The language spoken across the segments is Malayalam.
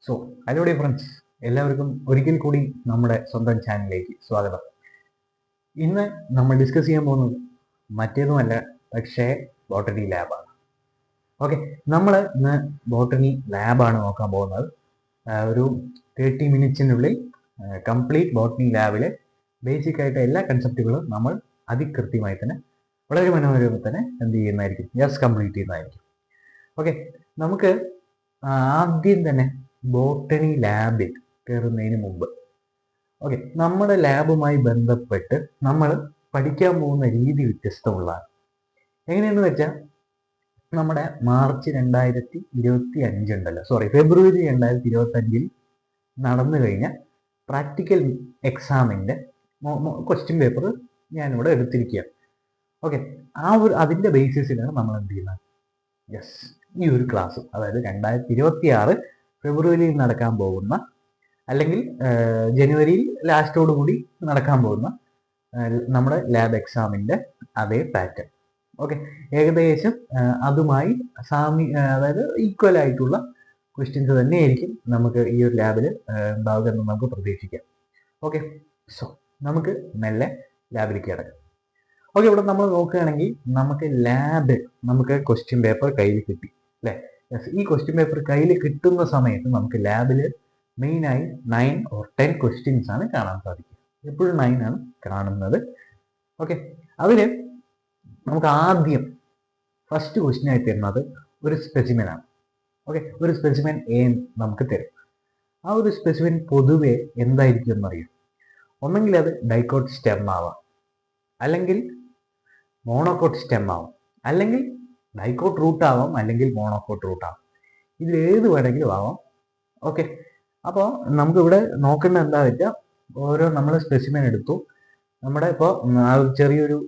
സോ ഹലോ ഡിയർ ഫ്രണ്ട്സ്, എല്ലാവർക്കും ഒരിക്കൽ കൂടി നമ്മുടെ സ്വന്തം ചാനലിലേക്ക് സ്വാഗതം. ഇന്ന് നമ്മൾ ഡിസ്കസ് ചെയ്യാൻ പോകുന്നത് മറ്റേതുമല്ല, പക്ഷേ ബോട്ടണി ലാബാണ്. ഓക്കെ, നമ്മൾ ഇന്ന് ബോട്ടണി ലാബാണ് നോക്കാൻ പോകുന്നത്. ഒരു 30 മിനിറ്റ്സിനുള്ളിൽ കംപ്ലീറ്റ് ബോട്ടണി ലാബിലെ ബേസിക് ആയിട്ട് എല്ലാ കൺസെപ്റ്റുകളും നമ്മൾ അതികൃത്യമായി തന്നെ വളരെ മനോഹരമായി തന്നെ എന്ത് ചെയ്യുന്നതായിരിക്കും, കംപ്ലീറ്റ് ചെയ്യുന്നതായിരിക്കും. ഓക്കെ, നമുക്ക് ആദ്യം തന്നെ ബോട്ടണി ലാബിൽ കയറുന്നതിന് മുമ്പ് നമ്മുടെ ലാബുമായി ബന്ധപ്പെട്ട് നമ്മൾ പഠിക്കാൻ പോകുന്ന രീതി വ്യത്യസ്തമുള്ളതാണ്. എങ്ങനെയെന്ന് വെച്ചാൽ, നമ്മുടെ ഫെബ്രുവരി 2025 നടന്നു കഴിഞ്ഞ പ്രാക്ടിക്കൽ എക്സാമിൻ്റെ ക്വസ്റ്റ്യൻ പേപ്പർ ഞാനിവിടെ എടുത്തിരിക്കുകയാണ്. ഓക്കെ, അതിൻ്റെ ബേസിസിലാണ് നമ്മൾ എന്ത് ചെയ്യുന്നത്, ഈ ഒരു ക്ലാസ്, അതായത് 2026 ഫെബ്രുവരിയിൽ നടക്കാൻ പോകുന്ന, അല്ലെങ്കിൽ ജനുവരിയിൽ ലാസ്റ്റോട് കൂടി നടക്കാൻ പോകുന്ന നമ്മുടെ ലാബ് എക്സാമിൻ്റെ അതേ പാറ്റേൺ. ഓക്കെ, ഏകദേശം അതുമായി അതായത് ഈക്വൽ ആയിട്ടുള്ള ക്വസ്റ്റ്യൻസ് തന്നെയായിരിക്കും നമുക്ക് ഈ ഒരു ലാബിൽ ഉണ്ടാവുക എന്ന് നമുക്ക് പ്രതീക്ഷിക്കാം. ഓക്കെ, സോ നമുക്ക് മെല്ലെ ലാബിലേക്ക് കിടക്കാം. ഓക്കെ, ഇവിടെ നമ്മൾ നോക്കുകയാണെങ്കിൽ നമുക്ക് ക്വസ്റ്റ്യൻ പേപ്പർ കയ്യിൽ കിട്ടി അല്ലേ? ഈ ക്വസ്റ്റ്യൻ പേപ്പർ കയ്യിൽ കിട്ടുന്ന സമയത്ത് നമുക്ക് ലാബിൽ മെയിനായി 9 or 10 ക്വസ്റ്റ്യൻസ് ആണ് കാണാൻ സാധിക്കുക. എപ്പോഴും 9 ആണ് കാണുന്നത്. ഓക്കെ, അതിൽ നമുക്ക് ആദ്യം ഫസ്റ്റ് ക്വസ്റ്റ്യൻ ആയി തരുന്നത് ഒരു സ്പെസിമെൻ ആണ്. ഓക്കെ, ഒരു സ്പെസിമെൻ എ നമുക്ക് തരും. ആ ഒരു സ്പെസിമെൻ പൊതുവെ എന്തായിരിക്കും എന്നറിയാം. ഒന്നെങ്കിൽ അത് ഡൈക്കോട്ട് സ്റ്റെം ആവാം, അല്ലെങ്കിൽ മോണോക്കോട്ട് സ്റ്റെം ആവാം, അല്ലെങ്കിൽ ഡൈക്കോട്ട് റൂട്ട് ആവാം, അല്ലെങ്കിൽ മോണോക്കോട്ട് റൂട്ട് ആവാം. ഇതിൽ ഏത് വേണമെങ്കിലും ആവാം. ഓക്കെ, അപ്പോൾ നമുക്കിവിടെ നോക്കേണ്ട എന്താ വെച്ചാൽ, നമ്മൾ സ്പെസിമെൻ എടുത്തു. നമ്മുടെ ഇപ്പോൾ ആ ചെറിയൊരു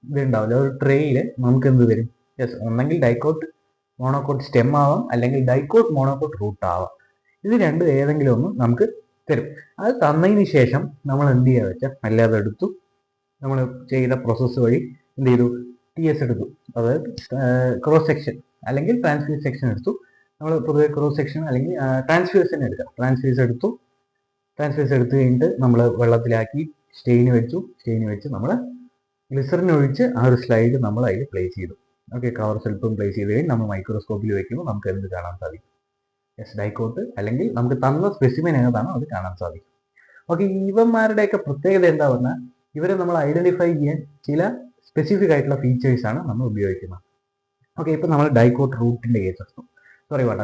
ഇതുണ്ടാവില്ല, ഒരു ട്രേയിൽ നമുക്ക് എന്ത് തരും, ഒന്നെങ്കിൽ ഡൈക്കോട്ട് മോണോക്കോട്ട് സ്റ്റെം ആവാം, അല്ലെങ്കിൽ ഡൈക്കോട്ട് മോണോക്കോട്ട് റൂട്ട് ആവാം. ഇത് രണ്ടും ഏതെങ്കിലും ഒന്ന് നമുക്ക് തരും. അത് തന്നതിന് ശേഷം നമ്മൾ എന്ത് ചെയ്യുക വെച്ചാൽ, അല്ലാതെ എടുത്തു, നമ്മൾ ചെയ്ത പ്രോസസ്സ് വഴി എന്ത് ചെയ്തു, TS എടുത്തു, അതായത് ക്രോസ് സെക്ഷൻ അല്ലെങ്കിൽ ട്രാൻസ്ഫ്യൂസ് സെക്ഷൻ എടുത്തു. നമ്മൾ പൊതുവെ ക്രോസ് സെക്ഷൻ അല്ലെങ്കിൽ ട്രാൻസ്ഫ്യൂസ് തന്നെ എടുക്കാം. ട്രാൻസ്ഫ്യൂസ് എടുത്തു കഴിഞ്ഞിട്ട് നമ്മൾ വെള്ളത്തിലാക്കി സ്റ്റെയിൻ വെച്ച് നമ്മൾ ഗ്ലിസറിൻ ഒഴിച്ച് ആ ഒരു സ്ലൈഡ് നമ്മൾ അതിൽ പ്ലേസ് ചെയ്തു. ഓക്കെ, കവർ സ്വല്പം പ്ലേസ് ചെയ്ത് കഴിഞ്ഞ് നമ്മൾ മൈക്രോസ്കോപ്പിൽ വെക്കുമ്പോൾ നമുക്ക് എന്ത് കാണാൻ സാധിക്കും, ഡൈക്കോട്ട്, അല്ലെങ്കിൽ നമുക്ക് തന്ന സ്പെസിമെൻ ഏതാണോ അത് കാണാൻ സാധിക്കും. ഓക്കെ, ഇവന്മാരുടെയൊക്കെ പ്രത്യേകത എന്താ പറഞ്ഞാൽ, ഇവരെ നമ്മൾ ഐഡന്റിഫൈ ചെയ്യാൻ ചില സ്പെസിഫിക് ആയിട്ടുള്ള ഫീച്ചേഴ്സ് ആണ് നമ്മൾ ഉപയോഗിക്കുന്നത്. ഓക്കെ, ഇപ്പൊ നമ്മൾ ഡൈക്കോട്ട് റൂട്ടിന്റെ കേസ് എടുത്തു,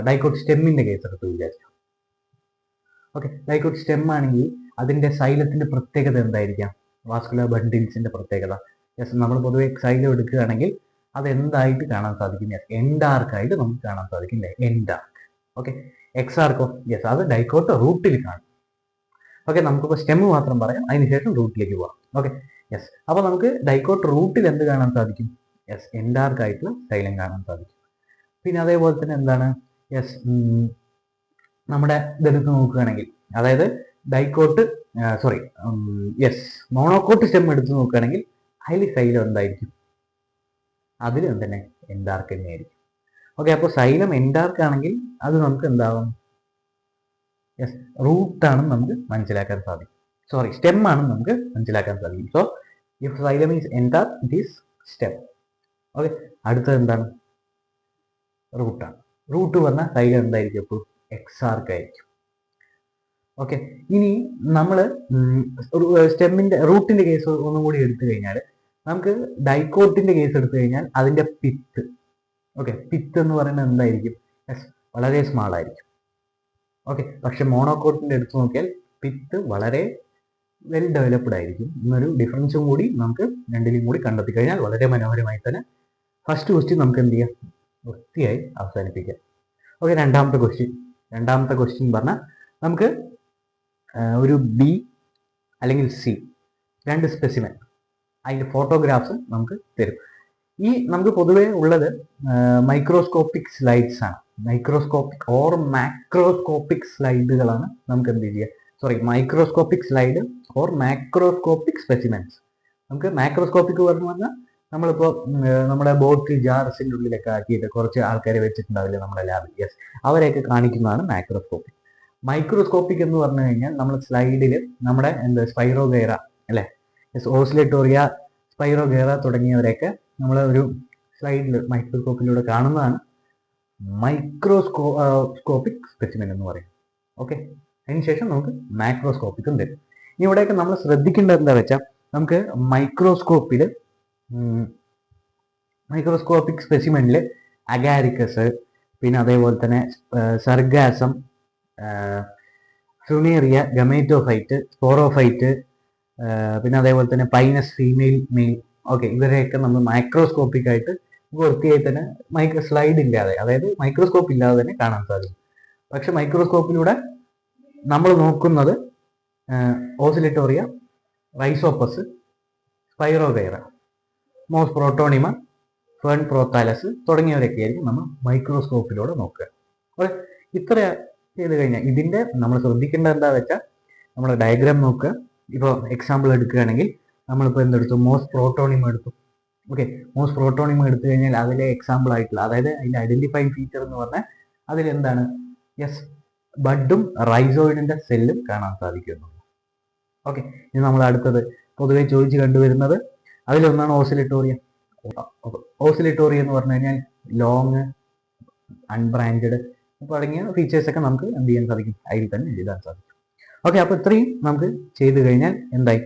ഡൈക്കോട്ട് സ്റ്റെമ്മിന്റെ കേസ് എടുത്തു വിചാരിച്ചു. ഓക്കെ, ഡൈക്കോട്ട് സ്റ്റെം ആണെങ്കിൽ അതിന്റെ സൈലത്തിന്റെ പ്രത്യേകത എന്തായിരിക്കാം, വാസ്കുലർ ബണ്ടിൽസിന്റെ പ്രത്യേകത. നമ്മൾ പൊതുവെ സൈലം എടുക്കുകയാണെങ്കിൽ അത് എന്തായിട്ട് കാണാൻ സാധിക്കും, എൻഡാർക്കായിട്ട് നമുക്ക് കാണാൻ സാധിക്കും, എൻഡാർക്ക്. ഓക്കെ, എക്സാർക്കോ, അത് ഡൈക്കോട്ട് റൂട്ടിൽ കാണും. ഓക്കെ, നമുക്കിപ്പോൾ സ്റ്റെം മാത്രം പറയാം, അതിനുശേഷം റൂട്ടിലേക്ക് പോവാം. ഓക്കെ, അപ്പോൾ നമുക്ക് ഡൈക്കോട്ട് റൂട്ടിൽ എന്ത് കാണാൻ സാധിക്കും, എൻഡാർക്കായിട്ടുള്ള സൈലം കാണാൻ സാധിക്കും. പിന്നെ അതേപോലെ തന്നെ എന്താണ്, നമ്മുടെ ഇതെടുത്ത് നോക്കുകയാണെങ്കിൽ, അതായത് ഡൈക്കോട്ട് മോണോക്കോട്ട് സ്റ്റെം എടുത്ത് നോക്കുകയാണെങ്കിൽ അതിൽ സൈലം എന്തായിരിക്കും, അതിൽ തന്നെ എൻഡാർക്ക് തന്നെയായിരിക്കും. ഓക്കെ, അപ്പോൾ സൈലം എൻഡാർക്ക് ആണെങ്കിൽ അത് നമുക്ക് എന്താവും, റൂട്ടാണെന്ന് നമുക്ക് മനസ്സിലാക്കാൻ സാധിക്കും. സ്റ്റെം ആണെന്ന് നമുക്ക് മനസ്സിലാക്കാൻ സാധിക്കും. So if xylem is endarch, it is stem. Okay, അടുത്തത് എന്താണ്, റൂട്ടാണ്. റൂട്ട് പറഞ്ഞാൽ സൈലം എന്തായിരിക്കും, അപ്പോൾ എക്സാർക്ക് ആയിരിക്കും. ഓക്കെ, ഇനി നമ്മൾ സ്റ്റെമ്മിന്റെ റൂട്ടിന്റെ കേസ് ഒന്നും കൂടി എടുത്തു കഴിഞ്ഞാൽ, നമുക്ക് ഡൈക്കോട്ടിന്റെ കേസ് എടുത്തു കഴിഞ്ഞാൽ അതിന്റെ പിത്ത്, പിത്ത് എന്ന് പറയുന്നത് എന്തായിരിക്കും, വളരെ സ്മാൾ ആയിരിക്കും. ഓക്കെ, പക്ഷെ മോണോക്കോട്ടിന്റെ എടുത്ത് നോക്കിയാൽ പിത്ത് വളരെ വെൽ ഡെവലപ്ഡ് ആയിരിക്കും. എന്നൊരു ഡിഫറൻസും കൂടി നമുക്ക് രണ്ടിലും കൂടി കണ്ടെത്തി കഴിഞ്ഞാൽ വളരെ മനോഹരമായി തന്നെ ഫസ്റ്റ് ക്വസ്റ്റ്യൻ നമുക്ക് എന്ത് ചെയ്യാം, വൃത്തിയായി അവസാനിപ്പിക്കാം. ഓക്കെ, രണ്ടാമത്തെ ക്വസ്റ്റ്യൻ പറഞ്ഞാൽ, നമുക്ക് ഒരു ബി അല്ലെങ്കിൽ സി, രണ്ട് സ്പെസിമെൻ, അതിൻ്റെ ഫോട്ടോഗ്രാഫ്സ് നമുക്ക് തരും. ഈ നമുക്ക് പൊതുവേ ഉള്ളത് മൈക്രോസ്കോപ്പിക് സ്ലൈഡ്സ് ആണ്. മൈക്രോസ്കോപ്പിക് ഓർ മാക്രോസ്കോപ്പിക് സ്ലൈഡുകളാണ് നമുക്ക് എന്ത് ചെയ്യുക, microscopic slide or macroscopic specimens. നമുക്ക് മാക്രോസ്കോപ്പിക് പറഞ്ഞു പറഞ്ഞാൽ, നമ്മളിപ്പോൾ നമ്മുടെ ബോട്ടിൽ ജാർസിൻ്റെ ഉള്ളിലൊക്കെ ആക്കിയിട്ട് കുറച്ച് ആൾക്കാരെ വെച്ചിട്ടുണ്ടാവില്ലേ നമ്മുടെ ലാബിൽ, അവരെയൊക്കെ കാണിക്കുന്നതാണ് മാക്രോസ്കോപ്പിക്. മൈക്രോസ്കോപ്പിക് എന്ന് പറഞ്ഞു കഴിഞ്ഞാൽ നമ്മൾ സ്ലൈഡിൽ നമ്മുടെ എന്താ സ്പൈറോഗൈറ അല്ലെ, ഓസിലേറ്റോറിയ, സ്പൈറോഗൈറ തുടങ്ങിയവരെയൊക്കെ നമ്മൾ ഒരു സ്ലൈഡിൽ മൈക്രോസ്കോപ്പിലൂടെ കാണുന്നതാണ് മൈക്രോസ്കോപ്പിക് സ്പെസിമെൻ എന്ന് പറയും. ഓക്കെ, അതിനുശേഷം നമുക്ക് മാക്രോസ്കോപ്പിക്കും തരും. ഇനി ഇവിടെയൊക്കെ നമ്മൾ ശ്രദ്ധിക്കേണ്ടത് എന്താ വെച്ചാൽ, നമുക്ക് മൈക്രോസ്കോപ്പിക് സ്പെസിമെനിൽ അഗാരിക്കസ്, പിന്നെ അതേപോലെ തന്നെ സർഗാസം, ഫ്യൂണേറിയ, ഗമേറ്റോഫൈറ്റ്, സ്പോറോഫൈറ്റ്, പിന്നെ അതേപോലെ തന്നെ പൈനസ് ഫീമെയിൽ മെയിൽ, ഓക്കെ, ഇവരെയൊക്കെ നമ്മൾ മൈക്രോസ്കോപ്പിക് ആയിട്ട് വൃത്തിയായി തന്നെ സ്ലൈഡ് ഇല്ലാതെ, അതായത് മൈക്രോസ്കോപ്പ് ഇല്ലാതെ തന്നെ കാണാൻ സാധിക്കും. പക്ഷെ മൈക്രോസ്കോപ്പിലൂടെ നമ്മൾ നോക്കുന്നത് Oscillatoria, Rhizopus, Spirogyra, moss protonema, fern prothallus തുടങ്ങിയവരൊക്കെ ആയിരിക്കും നമ്മൾ മൈക്രോസ്കോപ്പിലൂടെ നോക്കുക. അപ്പോൾ ഇത്ര ചെയ്ത് കഴിഞ്ഞാൽ ഇതിൻ്റെ നമ്മൾ ശ്രദ്ധിക്കേണ്ടത് എന്താ വെച്ചാൽ, നമ്മൾ ഡയഗ്രാം നോക്കുക. ഇപ്പോൾ എക്സാമ്പിൾ എടുക്കുകയാണെങ്കിൽ നമ്മളിപ്പോൾ എന്തെടുത്തു, മോസ് പ്രോട്ടോണിമ എടുത്തു. ഓക്കെ, മോസ് പ്രോട്ടോണിമ എടുത്തു കഴിഞ്ഞാൽ അതിലെ എക്സാമ്പിൾ ആയിട്ടുള്ള, അതായത് അതിൻ്റെ ഐഡന്റിഫൈങ് ഫീച്ചർ എന്ന് പറഞ്ഞാൽ അതിലെന്താണ്, യെസ്, ബഡും റൈസോയിഡിന്റെ സെല്ലും കാണാൻ സാധിക്കുന്നു. ഓക്കെ, ഇനി നമ്മൾ അടുത്തത് പൊതുവെ ചോദിച്ച് കണ്ടുവരുന്നത് അതിലൊന്നാണ് ഓസിലേറ്റോറിയ. ഓസിലേറ്റോറിയ എന്ന് പറഞ്ഞു കഴിഞ്ഞാൽ ലോങ്, അൺബ്രാഞ്ചഡ് തുടങ്ങിയ ഫീച്ചേഴ്സ് ഒക്കെ നമുക്ക് എന്ത് ചെയ്യാൻ സാധിക്കും, അതിൽ തന്നെ എഴുതാൻ സാധിക്കും. ഓക്കെ, അപ്പോൾ ഇത്രയും നമുക്ക് ചെയ്തു കഴിഞ്ഞാൽ എന്തായി,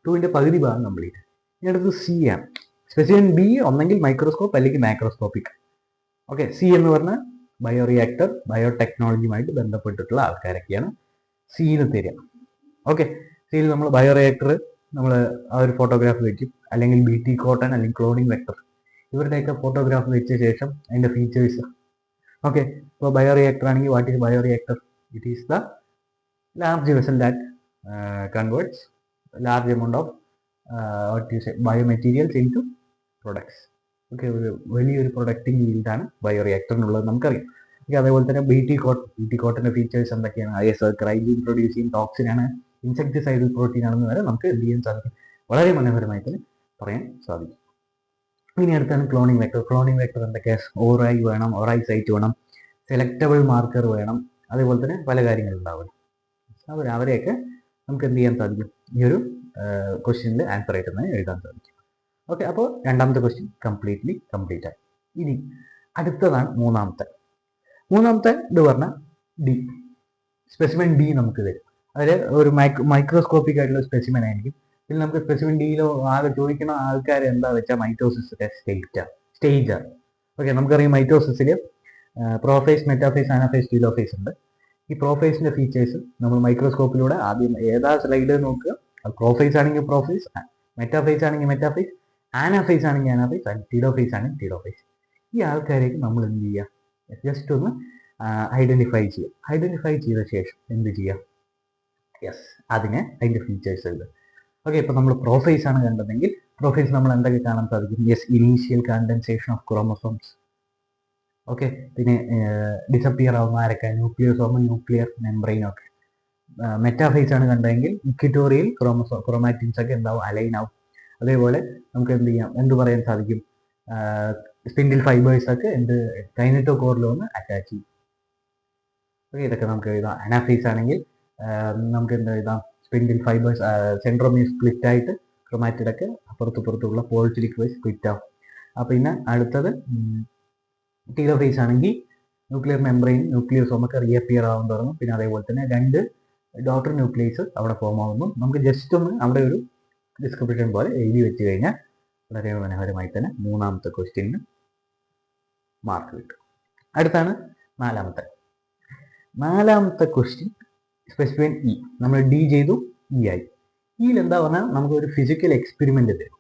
2ന്റെ പകുതി ഭാഗം കംപ്ലീറ്റ്. ഇനി അടുത്ത് സി ആണ്. സ്പെസിമെൻ ബി ഒന്നെങ്കിൽ മൈക്രോസ്കോപ്പ് അല്ലെങ്കിൽ മാക്രോസ്കോപ്പിക്. ഓക്കെ, സി എന്ന് പറഞ്ഞാൽ ബയോറിയാക്ടർ, ബയോടെക്നോളജിയുമായിട്ട് ബന്ധപ്പെട്ടിട്ടുള്ള ആൾക്കാരൊക്കെയാണ് സിയിൽ തരിക. ഓക്കെ, സിയിൽ നമ്മൾ ബയോറിയാക്ടർ നമ്മൾ ആ ഒരു ഫോട്ടോഗ്രാഫ് വെക്കും, അല്ലെങ്കിൽ BT കോട്ടൺ അല്ലെങ്കിൽ ക്ലോണിംഗ് വെക്ടർ, ഇവരുടെയൊക്കെ ഫോട്ടോഗ്രാഫ് വെച്ച ശേഷം അതിൻ്റെ ഫീച്ചേഴ്സ്. ഓക്കെ, ഇപ്പോൾ ബയോറിയാക്ടർ ആണെങ്കിൽ what is bioreactor? It is the large vessel that converts large amount of biomaterials into products. Okay, ഒരു വലിയൊരു പ്രൊഡക്റ്റിംഗ് ഫീൽഡാണ് ബയോറിയാക്ടറിനുള്ളത് നമുക്കറിയാം. ഓക്കെ, അതേപോലെ തന്നെ BT കോട്ടൻ്റെ ഫീച്ചേഴ്സ് എന്തൊക്കെയാണ്? ക്രൈബീൻ പ്രൊഡ്യൂസിങ് ടോക്സിൻ ആണ്, ഇൻസെക്ടിസൈഡൽ പ്രോട്ടീൻ ആണെന്ന് വരെ നമുക്ക് എന്ത് ചെയ്യാൻ സാധിക്കും, വളരെ മനോഹരമായി തന്നെ പറയാൻ സാധിക്കും. ഇനി അടുത്താണ് ക്ലോണിംഗ് വെക്ടർ. ക്ലോണിംഗ് വെക്ടർ എന്തൊക്കെയാണ്? ഓറായി വേണം, ഓറായി സൈറ്റ് വേണം, സെലക്ടബിൾ മാർക്കർ വേണം, അതേപോലെ തന്നെ പല കാര്യങ്ങളുണ്ടാവും. അവരെയൊക്കെ നമുക്ക് എന്ത് ചെയ്യാൻ സാധിക്കും, ഈ ഒരു ക്വസ്റ്റ്യനിൽ ആൻസർ ആയിട്ട് തന്നെ എഴുതാൻ സാധിക്കും. ഓക്കെ, അപ്പോൾ രണ്ടാമത്തെ ക്വസ്റ്റ്യൻ കംപ്ലീറ്റ് ആയി. ഇനി അടുത്തതാണ് മൂന്നാമത്തെ ഇത് പറഞ്ഞാൽ ഡി, സ്പെസിമെൻ ഡി നമുക്ക് തരും. അതിൽ ഒരു മൈക്രോസ്കോപ്പിക് ആയിട്ടുള്ള സ്പെസിമെൻ ആയിരിക്കും. പിന്നെ നമുക്ക് സ്പെസിമെൻ ഡിയിലോ ആകെ ചോദിക്കുന്ന ആൾക്കാർ എന്താ വെച്ചാൽ മൈറ്റോസിസിന്റെ സ്റ്റേജാണ്. ഓക്കെ, നമുക്കറിയാം മൈറ്റോസിസിൽ പ്രോഫേസ്, മെറ്റാഫേസ്, അനാഫേസ്, ടീലോഫേസ് ഉണ്ട്. ഈ പ്രോഫേസിന്റെ ഫീച്ചേഴ്സ് നമ്മൾ മൈക്രോസ്കോപ്പിലൂടെ ആദ്യം ഏതാ സ്ലൈഡ് നോക്കുക, പ്രോഫേസ് ആണെങ്കിൽ പ്രോഫേസ്, മെറ്റാഫേസ് ആണെങ്കിൽ മെറ്റാഫേസ്, ആനാഫേസ് ആണെങ്കിൽ ആനാഫേസ്, ടീലോഫേസ് ആണെങ്കിൽ ടീലോഫേസ്. ഈ ആൾക്കാരേക്ക് നമ്മൾ എന്ത് ചെയ്യുക, ജസ്റ്റ് ഒന്ന് ഐഡന്റിഫൈ ചെയ്ത ശേഷം എന്ത് ചെയ്യുക, യെസ്, അതിൻ്റെ ഫീച്ചേഴ്സ് എഴുതുക. ഓക്കെ, ഇപ്പോൾ നമ്മൾ പ്രോഫേസ് ആണ് കണ്ടതെങ്കിൽ പ്രോഫേസ് നമ്മൾ എന്തൊക്കെ കാണാൻ സാധിക്കും? Yes, initial condensation of chromosomes. Okay, പിന്നെ ഡിസപ്പിയർ ആവുന്ന ആരൊക്കെ? ന്യൂക്ലിയോസോമും ന്യൂക്ലിയർ മെംബ്രെയിനും ഒക്കെ. മെറ്റാഫേസ് ആണ് കണ്ടതെങ്കിൽ ഇക്വിറ്റോറിയൽ ക്രോമാറ്റിൻസ് ഒക്കെ എന്താവും, അലൈൻ ആവും. അതേപോലെ നമുക്ക് എന്ത് പറയാൻ സാധിക്കും, സ്പിൻഡിൽ ഫൈബേഴ്സ് ഒക്കെ കൈനറ്റോകോറിൽ ഒന്ന് അറ്റാച്ച് ചെയ്യും. ഓക്കെ, ഇതൊക്കെ നമുക്ക് എഴുതാം. അനാഫേസ് ആണെങ്കിൽ നമുക്ക് എന്താ എഴുതാം, സ്പിൻഡിൽ ഫൈബേഴ്സ് സെൻട്രോമിയർ സ്പ്ലിറ്റ് ആയിട്ട് ക്രോമാറ്റിഡൊക്കെ അപ്പുറത്തുള്ള പോളിറ്റിക് വൈസ് സ്പ്ലിറ്റ് ആവും. പിന്നെ അടുത്തത് ടീലോഫേസ് ആണെങ്കിൽ ന്യൂക്ലിയർ മെംബ്രെയിൻ, ന്യൂക്ലിയോസോം ഒക്കെ റീഅപ്പിയർ ആവാൻ തുടങ്ങും. പിന്നെ അതേപോലെ തന്നെ 2 ഡോട്ടർ ന്യൂക്ലിയസ് അവിടെ ഫോം ആവുന്നു. നമുക്ക് ജസ്റ്റ് ഒന്ന് അവിടെ ഒരു ഡിസ്ക്രിപ്ഷൻ പോലെ എഴുതി വെച്ച് കഴിഞ്ഞാൽ വളരെ മനോഹരമായി തന്നെ മൂന്നാമത്തെ ക്വസ്റ്റ്യന് മാർക്ക് കിട്ടും. അടുത്താണ് നാലാമത്തെ ക്വസ്റ്റ്യൻ, സ്പെസിഫൈൻ ഇ. നമ്മൾ ഡി ചെയ്തു, ഇ ആയി. ഇയിൽ എന്താ പറഞ്ഞാൽ നമുക്ക് ഒരു ഫിസിക്കൽ എക്സ്പെരിമെന്റ് തരും.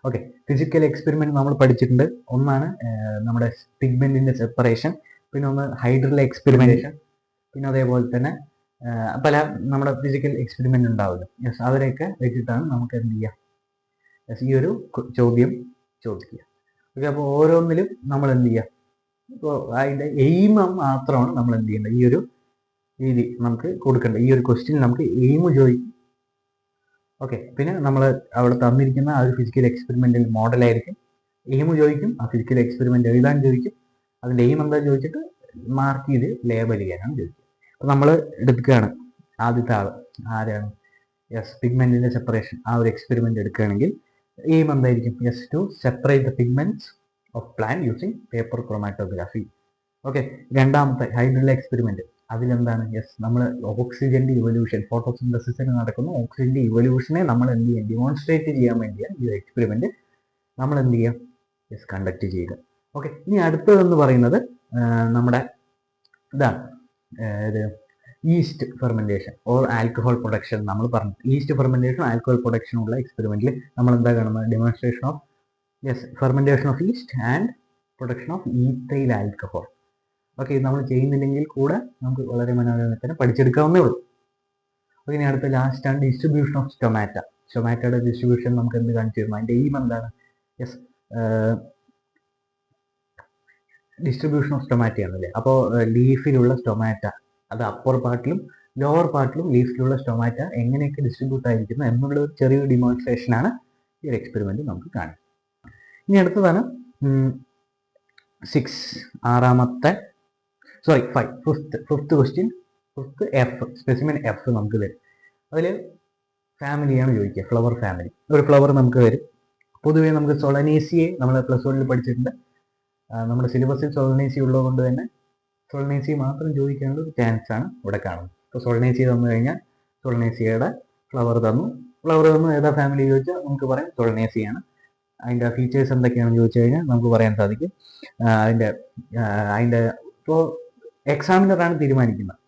ഓക്കെ, ഫിസിക്കൽ എക്സ്പെരിമെന്റ് നമ്മൾ പഠിച്ചിട്ടുണ്ട്. ഒന്നാണ് നമ്മുടെ പിഗ്മെന്റിന്റെ സെപ്പറേഷൻ, പിന്നെ ഒന്ന് ഹൈഡ്രൽ എക്സ്പെരിമെന്റേഷൻ, പിന്നെ അതേപോലെ തന്നെ പല നമ്മുടെ ഫിസിക്കൽ എക്സ്പെരിമെന്റ് ഉണ്ടാവില്ല. യെസ്, അവരെയൊക്കെ വെച്ചിട്ടാണ് നമുക്ക് എന്ത് ചെയ്യുക, ഈ ഒരു ചോദ്യം ചോദിക്കുക. ഓക്കെ, അപ്പോൾ ഓരോന്നിലും നമ്മൾ എന്ത് ചെയ്യുക, ഇപ്പോൾ അതിൻ്റെ എയിം മാത്രമാണ് നമ്മൾ എന്ത് ചെയ്യേണ്ടത്, ഈ ഒരു രീതി നമുക്ക് കൊടുക്കേണ്ടത്. ഈ ഒരു ക്വസ്റ്റ്യൻ നമുക്ക് എയിം ചോദിക്കും. ഓക്കെ, പിന്നെ നമ്മൾ അവിടെ തന്നിരിക്കുന്ന ആ ഒരു ഫിസിക്കൽ എക്സ്പെരിമെന്റൽ മോഡലായിരിക്കും. എയിം ചോദിക്കും, ആ ഫിസിക്കൽ എക്സ്പെരിമെന്റ് എഴുതാൻ ചോദിക്കും, അതിൻ്റെ എയിം എന്താ ചോദിച്ചിട്ട് മാർക്ക് ചെയ്ത് ലേബൽ ചെയ്യാനാണ് ചോദിക്കുക. അപ്പോൾ നമ്മൾ എടുക്കുകയാണ് ആദ്യത്തെ ആൾ ആരാണ്, യെസ് പിഗ്മെന്റിന്റെ സെപ്പറേഷൻ. ആ ഒരു എക്സ്പെരിമെന്റ് എടുക്കുകയാണെങ്കിൽ എയിം എന്തായിരിക്കും, yes to separate the pigments of plant using paper chromatography. Okay, രണ്ടാമത്തെ ഹൈഡ്രൽ എക്സ്പെരിമെന്റ്, അതിലെന്താണ്, യെസ് നമ്മൾ ഓക്സിജന്റെ ഇവല്യൂഷൻ, ഫോട്ടോസിന്തസിസിന് നടക്കുന്ന ഓക്സിജന്റെ ഇവല്യൂഷനെ നമ്മൾ എന്ത് ചെയ്യാം, ഡിമോൺസ്ട്രേറ്റ് ചെയ്യാൻ വേണ്ടിയാണ് ഈ എക്സ്പെരിമെന്റ് നമ്മൾ എന്ത് ചെയ്യാം, യെസ് കണ്ടക്ട് ചെയ്യുക. ഓക്കെ, ഇനി അടുത്തതെന്ന് പറയുന്നത് നമ്മുടെ ഇതാണ്, east fermentation or alcohol production. നമ്മൾ പറഞ്ഞു ഈസ്റ്റ് ഫെർമെന്റേഷൻ ആൽക്കഹോൾ പ്രൊഡക്ഷൻ ഉള്ള എക്സ്പെരിമെന്റിൽ നമ്മൾ എന്താ കാണുന്നത്, demonstration of yes fermentation of east and production of ethyl alcohol. Okay, ഇത് നമ്മൾ ചെയ്യുന്നില്ലെങ്കിൽ കൂടെ നമുക്ക് വളരെ മനോഹരമായി പഠിച്ചെടുക്കാവുന്നേ ഉള്ളൂ. ഓക്കെ, ഇനി അടുത്ത ലാസ്റ്റ് ആണ് ഡിസ്ട്രിബ്യൂഷൻ ഓഫ് സ്റ്റൊമാറ്റ. സ്റ്റൊമാറ്റയുടെ ഡിസ്ട്രിബ്യൂഷൻ നമുക്ക് എന്ത് കാണിച്ചു തരുന്നു, അതിന്റെ എയിം എന്താണ്, യെസ് ഡിസ്ട്രിബ്യൂഷൻ ഓഫ് സ്റ്റൊമാറ്റ ആണല്ലേ. അപ്പോൾ ലീഫിലുള്ള സ്റ്റൊമാറ്റ, അത് അപ്പർ പാർട്ടിലും ലോവർ പാർട്ടിലും ലീഫിലുള്ള സ്റ്റൊമാറ്റ എങ്ങനെയൊക്കെ ഡിസ്ട്രിബ്യൂട്ട് ആയിരിക്കുന്നു എന്നുള്ള ഒരു ചെറിയൊരു ഡിമോൺസ്ട്രേഷൻ ആണ് ഈ ഒരു എക്സ്പെരിമെന്റ് നമുക്ക് കാണും. ഇനി അടുത്തതാണ് 6 ആറാമത്തെ fifth question, fifth F, specimen F നമുക്ക് തരും. അതിൽ ഫാമിലിയാണ് ചോദിക്കുക, ഫ്ലവർ ഫാമിലി. ഒരു ഫ്ലവർ നമുക്ക് വരും. പൊതുവേ നമുക്ക് സൊളനേസിയെ നമ്മൾ പ്ലസ് 1 പഠിച്ചിട്ടുണ്ട്. നമ്മുടെ സിലബസിൽ സൊളനേസി ഉള്ളതുകൊണ്ട് തന്നെ സൊളനേസി മാത്രം ചോദിക്കാനുള്ള ഒരു ചാൻസ് ആണ് ഇവിടെ കാണുന്നത്. ഇപ്പോൾ സൊളനേസി തന്നു കഴിഞ്ഞാൽ സൊളനേസിയുടെ ഫ്ലവർ തന്നു ഏതാ ഫാമിലി ചോദിച്ചാൽ നമുക്ക് പറയാം സൊളനേസിയാണ്. അതിൻ്റെ ഫീച്ചേഴ്സ് എന്തൊക്കെയാണെന്ന് ചോദിച്ചു കഴിഞ്ഞാൽ നമുക്ക് പറയാൻ സാധിക്കും. അതിൻ്റെ ഇപ്പോൾ എക്സാമിനറാണ് തീരുമാനിക്കുന്നത്.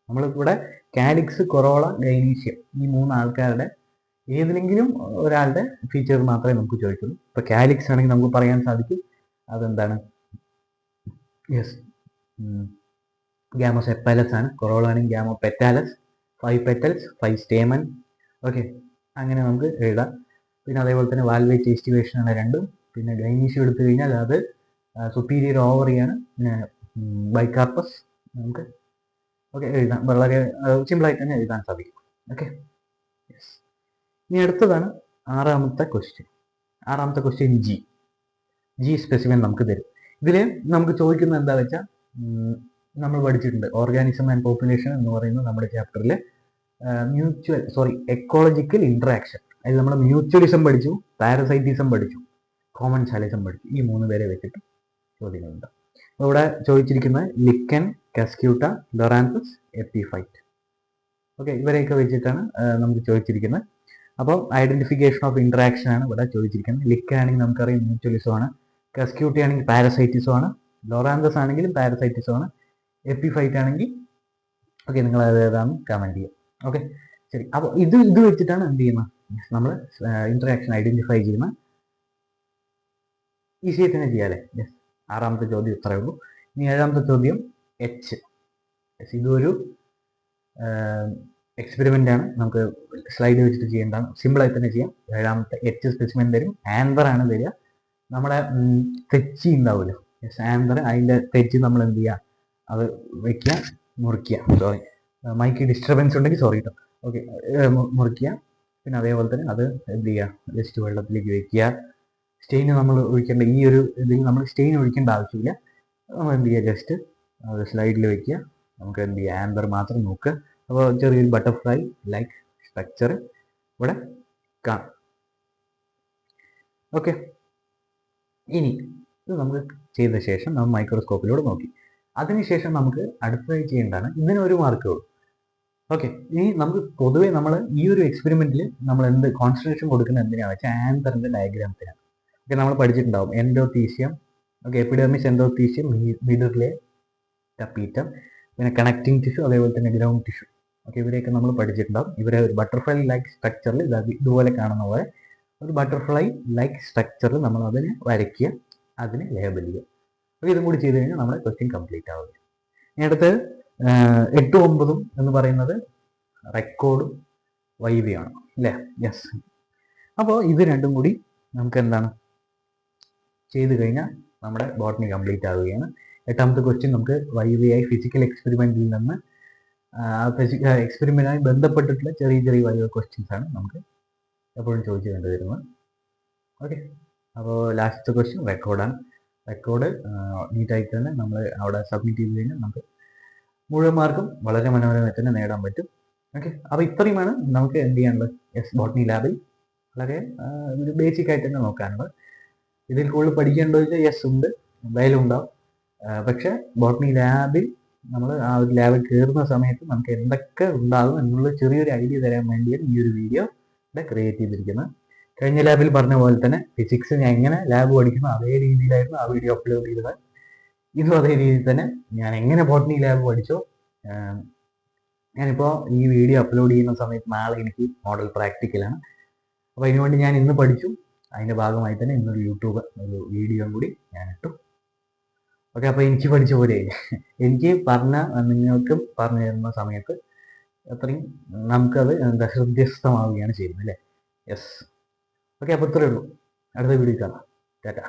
നമ്മളിവിടെ കാലിക്സ്, കൊറോള, ഗൈനീഷ്യം ഈ 3 ആൾക്കാരുടെ ഏതിലെങ്കിലും ഒരാളുടെ ഫീച്ചർ മാത്രമേ നമുക്ക് ചോദിക്കുള്ളൂ. ഇപ്പോൾ കാലിക്സ് ആണെങ്കിൽ നമുക്ക് പറയാൻ സാധിക്കും അതെന്താണ്, യെസ് ഗാമോസെപ്പാലസ് ആണ്. കൊറോള ആണെങ്കിൽ ഗാമോപെറ്റാലസ്, 5 പെറ്റൽസ് 5 സ്റ്റേമൻ. ഓക്കെ, അങ്ങനെ നമുക്ക് എഴുതാം. പിന്നെ അതേപോലെ തന്നെ വാൽവേറ്റ് എസ്റ്റിവേഷൻ ആണ് രണ്ടും. പിന്നെ ഗൈനീഷ്യം എടുത്തു കഴിഞ്ഞാൽ അത് സുപ്പീരിയർ ഓവറിയാണ്. പിന്നെ ബൈകാർപ്പസ് നമുക്ക് ഓക്കെ എഴുതാം, വളരെ സിമ്പിളായിട്ട് തന്നെ എഴുതാൻ സാധിക്കും. ഓക്കെ, ഇനി അടുത്തതാണ് ആറാമത്തെ ക്വസ്റ്റ്യൻ ജി സ്പെസിമെൻ നമുക്ക് തരും. ഇതിൽ നമുക്ക് ചോദിക്കുന്നത് എന്താ വെച്ചാൽ നമ്മൾ പഠിച്ചിട്ടുണ്ട് ഓർഗാനിസം ആൻഡ് പോപ്പുലേഷൻ എന്ന് പറയുന്ന നമ്മുടെ ചാപ്റ്ററിൽ എക്കോളജിക്കൽ ഇന്ററാക്ഷൻ. അതിൽ നമ്മൾ മ്യൂച്വലിസം പഠിച്ചു, പാരസൈറ്റിസം പഠിച്ചു, കോമൺസാലിസം പഠിച്ചു. ഈ 3 പേരെ വെച്ചിട്ട് ചോദ്യങ്ങളുണ്ട്. ഇവിടെ ചോദിച്ചിരിക്കുന്നത് ലിക്കൻ, കസ്ക്യൂട്ട, ലൊറാന്തസ്, എപ്പിഫൈറ്റ്. ഓക്കെ, ഇവരെയൊക്കെ വെച്ചിട്ടാണ് നമുക്ക് ചോദിച്ചിരിക്കുന്നത്. അപ്പോൾ ഐഡന്റിഫിക്കേഷൻ ഓഫ് ഇന്ററാക്ഷൻ ആണ് ഇവിടെ ചോദിച്ചിരിക്കുന്നത്. ലിക്കൻ ആണെങ്കിൽ നമുക്കറിയാം മ്യൂച്വലിസം ആണ്, കസ്ക്യൂട്ടി ആണെങ്കിൽ പാരസൈറ്റിസം ആണ്, ലൊറാന്തസ് ആണെങ്കിലും പാരസൈറ്റിസം ആണ്, എപ്പിഫൈറ്റ് ആണെങ്കിൽ ഓക്കെ നിങ്ങൾ അത് ഏതാണെന്ന് കമന്റ് ചെയ്യാം. ഓക്കെ, ശരി. അപ്പോൾ ഇത് വെച്ചിട്ടാണ് എന്ത് ചെയ്യുന്നത്, നമ്മൾ ഇന്ററാക്ഷൻ ഐഡന്റിഫൈ ചെയ്യുന്ന. ഈസി തന്നെ ചെയ്യാല്ലേ. യെസ്, ആറാമത്തെ ചോദ്യം ഇത്രയേ ഉള്ളൂ. ഇനി ഏഴാമത്തെ ചോദ്യം എച്ച്. ഇതൊരു എക്സ്പെരിമെന്റ് ആണ്, നമുക്ക് സ്ലൈഡ് വെച്ചിട്ട് ചെയ്യേണ്ടതാണ്, സിമ്പിളായി തന്നെ ചെയ്യാം. ഏഴാമത്തെ എച്ച് സ്പെസിമെൻ തരും. ആന്തർ ആണ് തരിക. നമ്മുടെ തെച്ചി ഉണ്ടാവുമല്ലോ, ആന്തർ, അതിൻ്റെ തെച്ചി നമ്മൾ എന്ത് ചെയ്യുക, അത് വെക്കുക, മുറിക്കുക. സോറി, മൈക്ക് ഡിസ്റ്റർബൻസ് ഉണ്ടെങ്കിൽ സോറി കേട്ടോ. ഓക്കെ, മുറിക്കുക. പിന്നെ അതേപോലെ തന്നെ അത് എന്ത് ചെയ്യുക, ജസ്റ്റ് വെള്ളത്തിലേക്ക് വെക്കുക. സ്റ്റെയിന് നമ്മൾ ഒഴിക്കേണ്ട, ഈ ഒരു ഇതിൽ നമ്മൾ സ്റ്റെയിൻ ഒഴിക്കേണ്ട ആവശ്യമില്ല. നമ്മൾ എന്ത് ചെയ്യുക, ജസ്റ്റ് അത് സ്ലൈഡിൽ വെക്കുക. നമുക്ക് എന്ത് ചെയ്യുക, ആന്തർ മാത്രം നോക്കുക. അപ്പോൾ ചെറിയൊരു ബട്ടർഫ്ലൈ ലൈക്ക് സ്ട്രക്ചർ ഇവിടെ കാണാം. ഓക്കെ, ഇനി ഇത് നമുക്ക് ചെയ്ത ശേഷം നമ്മൾ മൈക്രോസ്കോപ്പിലൂടെ നോക്കി. അതിനുശേഷം നമുക്ക് അടുത്തതായി ചെയ്യേണ്ടതാണ്, ഇതിനൊരു മാർക്കുള്ളൂ. ഓക്കെ, ഇനി നമുക്ക് പൊതുവെ നമ്മൾ ഈ ഒരു എക്സ്പെരിമെന്റിൽ നമ്മൾ എന്ത് കോൺസെൻട്രേഷൻ കൊടുക്കുന്നത് എന്തിനാണെന്ന് വെച്ചാൽ ആന്തറിന്റെ ഡയഗ്രാമത്തിനാണ്. ഓക്കെ, നമ്മൾ പഠിച്ചിട്ടുണ്ടാവും endothecium, okay, epidermis, endothecium, middle layer, tapetum, പിന്നെ കണക്റ്റിംഗ് ടിഷ്യൂ, അതേപോലെ തന്നെ ഗ്രൗണ്ട് ടിഷ്യൂ. ഓക്കെ, ഇവരെയൊക്കെ നമ്മൾ പഠിച്ചിട്ടുണ്ടാവും. ഇവരെ ഒരു ബട്ടർഫ്ലൈ ലൈക്ക് സ്ട്രക്ചറിൽ ഇതുപോലെ കാണുന്ന പോലെ ഒരു ബട്ടർഫ്ലൈ ലൈക്ക് സ്ട്രക്ചറിൽ നമ്മൾ അതിനെ വരയ്ക്കുക, അതിനെ ലേബൽ ചെയ്യുക. അപ്പോൾ ഇതും കൂടി ചെയ്ത് കഴിഞ്ഞാൽ നമ്മുടെ ക്വസ്റ്റ്യൻ കംപ്ലീറ്റ് ആവുക. ഇനി അടുത്ത് 8 9 എന്ന് പറയുന്നത് റെക്കോർഡും വൈവിയാണ് അല്ലേ. യെസ്, അപ്പോൾ ഇത് രണ്ടും കൂടി നമുക്ക് എന്താണ് ചെയ്ത് കഴിഞ്ഞാൽ നമ്മുടെ ബോട്ടണി കംപ്ലീറ്റ് ആവുകയാണ്. എട്ടാമത്തെ ക്വസ്റ്റ്യൻ നമുക്ക് വൈവിയായി ഫിസിക്കൽ എക്സ്പെരിമെന്റിൽ നിന്ന് എക്സ്പെരിമെന്റുമായി ബന്ധപ്പെട്ടിട്ടുള്ള ചെറിയ ചെറിയ വൈവ ക്വസ്റ്റ്യൻസ് ആണ് നമുക്ക് എപ്പോഴും ചോദിച്ചു കണ്ടുവരുന്നത്. ഓക്കെ, അപ്പോൾ ലാസ്റ്റത്തെ ക്വസ്റ്റ്യൻ റെക്കോർഡാണ്. റെക്കോർഡ് നീറ്റായിട്ട് തന്നെ നമ്മൾ അവിടെ സബ്മിറ്റ് ചെയ്ത് കഴിഞ്ഞാൽ നമുക്ക് മുഴുവൻ മാർക്കും വളരെ മനോഹരമായി തന്നെ നേടാൻ പറ്റും. ഓക്കെ, അപ്പോൾ ഇത്രയുമാണ് നമുക്ക് എന്ത് ചെയ്യാനുള്ളത് ബോട്ടണി ലാബിൽ വളരെ ഒരു ബേസിക് ആയിട്ട് തന്നെ നോക്കാനുള്ളത്. ഇതിൽ കൂടുതൽ പഠിക്കേണ്ടത് വെച്ചാൽ യെസ് ഉണ്ട്, എന്തായാലും ഉണ്ടാവും. പക്ഷെ ബോട്ടണി ലാബിൽ നമ്മൾ ആ ഒരു ലാബിൽ കയറുന്ന സമയത്ത് നമുക്ക് എന്തൊക്കെ ഉണ്ടാകും എന്നുള്ള ചെറിയൊരു ഐഡിയ തരാൻ വേണ്ടിയാണ് ഈ ഒരു വീഡിയോ ഇവിടെ ക്രിയേറ്റ് ചെയ്തിരിക്കുന്നത്. കഴിഞ്ഞ ലാബിൽ പറഞ്ഞ പോലെ തന്നെ ഫിസിക്സ് ഞാൻ എങ്ങനെ ലാബ് പഠിക്കുന്നു അതേ രീതിയിലായിരുന്നു ആ വീഡിയോ അപ്ലോഡ് ചെയ്തത്. ഇതും അതേ രീതിയിൽ തന്നെ ഞാൻ എങ്ങനെ ബോട്ടണി ലാബ് പഠിച്ചോ. ഞാനിപ്പോൾ ഈ വീഡിയോ അപ്ലോഡ് ചെയ്യുന്ന സമയത്ത് നാളെ എനിക്ക് മോഡൽ പ്രാക്ടിക്കലാണ്. അപ്പോൾ അതിനുവേണ്ടി ഞാൻ ഇന്ന് പഠിച്ചു. അതിൻ്റെ ഭാഗമായി തന്നെ ഇന്നൊരു യൂട്യൂബ് ഒരു വീഡിയോ കൂടി ഞാൻ ഇട്ടു. ഓക്കെ, അപ്പോൾ എനിക്ക് പഠിച്ച പോലെ എനിക്ക് നിങ്ങൾക്കും പറഞ്ഞു തരുന്ന സമയത്ത് അത്രയും നമുക്കത് ഹൃദ്യസ്ഥമാവുകയാണ് ചെയ്യുന്നത് അല്ലേ. യെസ്, ഓക്കെ, അപ്പോൾ ഇത്രയേ ഉള്ളൂ. അടുത്ത വീഡിയോ കാണാം. ടാറ്റ.